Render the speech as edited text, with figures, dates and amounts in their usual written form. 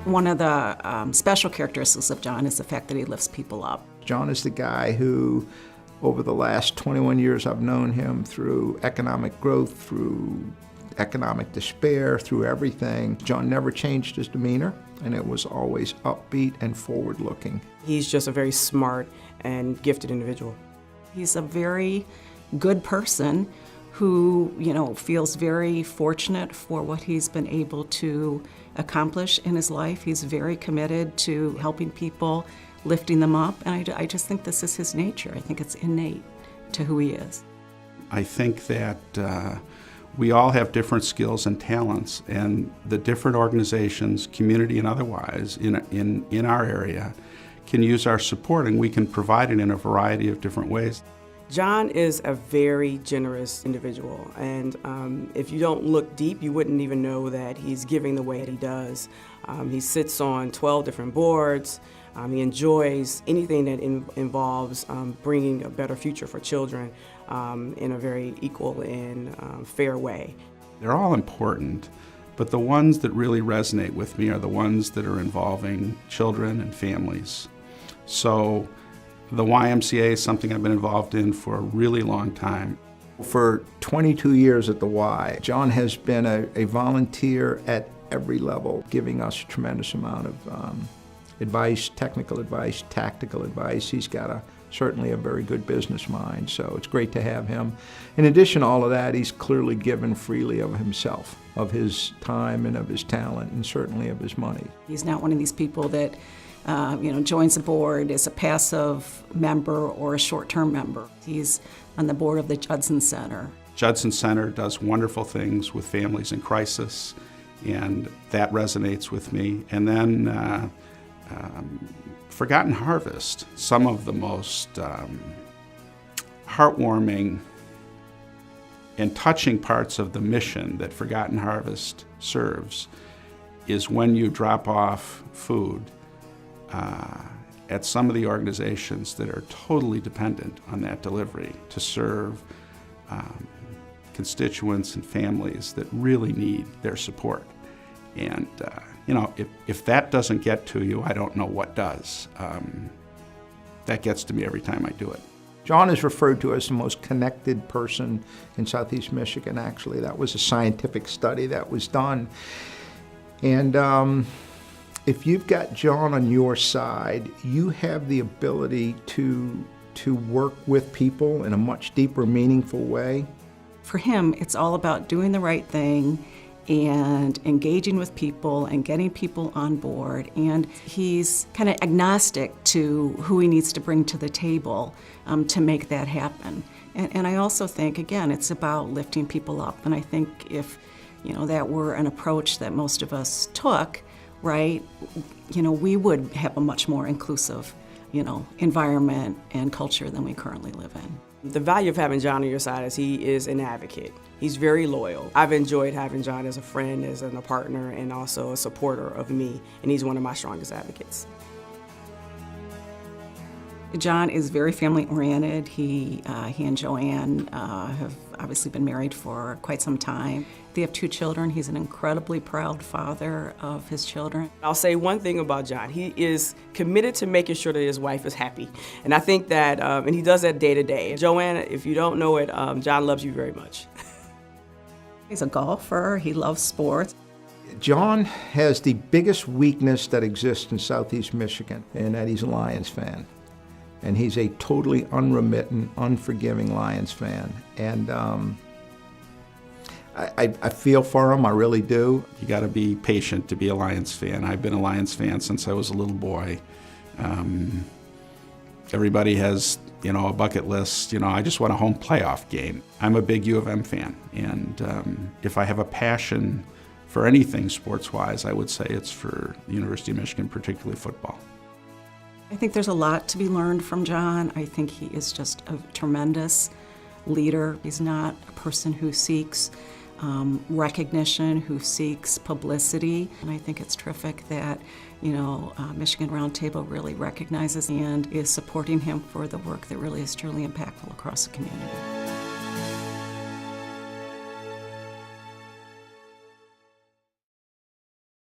One of the special characteristics of John is the fact that he lifts people up. John is the guy who, over the last 21 years I've known him, through economic growth, through economic despair, through everything, John never changed his demeanor, and it was always upbeat and forward-looking. He's just a very smart and gifted individual. He's a very good person who, feels very fortunate for what he's been able to accomplish in his life. He's very committed to helping people, lifting them up, and I just think this is his nature. I think it's innate to who he is. I think that we all have different skills and talents, and the different organizations, community and otherwise, in our area can use our support, and we can provide it in a variety of different ways. John is a very generous individual, and if you don't look deep, you wouldn't even know that he's giving the way that he does. He sits on 12 different boards. He enjoys anything that involves bringing a better future for children in a very equal and fair way. They're all important, but the ones that really resonate with me are the ones that are involving children and families. So the YMCA is something I've been involved in for a really long time. For 22 years at the Y, John has been a volunteer at every level, giving us a tremendous amount of advice, technical advice, tactical advice. He's got certainly a very good business mind, so it's great to have him. In addition to all of that, he's clearly given freely of himself, of his time and of his talent, and certainly of his money. He's not one of these people that joins the board as a passive member or a short-term member. He's on the board of the Judson Center. Judson Center does wonderful things with families in crisis, and that resonates with me. And then Forgotten Harvest, some of the most heartwarming and touching parts of the mission that Forgotten Harvest serves is when you drop off food at some of the organizations that are totally dependent on that delivery to serve constituents and families that really need their support. And if that doesn't get to you, I don't know what does. That gets to me every time I do it. John is referred to as the most connected person in Southeast Michigan, actually. That was a scientific study that was done. And if you've got John on your side, you have the ability to work with people in a much deeper, meaningful way. For him, it's all about doing the right thing and engaging with people and getting people on board. And he's kind of agnostic to who he needs to bring to the table to make that happen. And I also think, again, it's about lifting people up. And I think if that were an approach that most of us took, right, we would have a much more inclusive, environment and culture than we currently live in. The value of having John on your side is he is an advocate. He's very loyal. I've enjoyed having John as a friend, as a partner, and also a supporter of me, and he's one of my strongest advocates. John is very family-oriented. He and Joanne have obviously been married for quite some time. They have 2 children. He's an incredibly proud father of his children. I'll say one thing about John. He is committed to making sure that his wife is happy. And I think that, and he does that day to day. Joanne, if you don't know it, John loves you very much. He's a golfer. He loves sports. John has the biggest weakness that exists in Southeast Michigan, and that he's a Lions fan. And he's a totally unremittent, unforgiving Lions fan. And I feel for him, I really do. You got to be patient to be a Lions fan. I've been a Lions fan since I was a little boy. Everybody has, a bucket list. I just want a home playoff game. I'm a big U of M fan, and if I have a passion for anything sports-wise, I would say it's for the University of Michigan, particularly football. I think there's a lot to be learned from John. I think he is just a tremendous leader. He's not a person who seeks recognition, who seeks publicity. And I think it's terrific that, Michigan Roundtable really recognizes and is supporting him for the work that really is truly impactful across the community.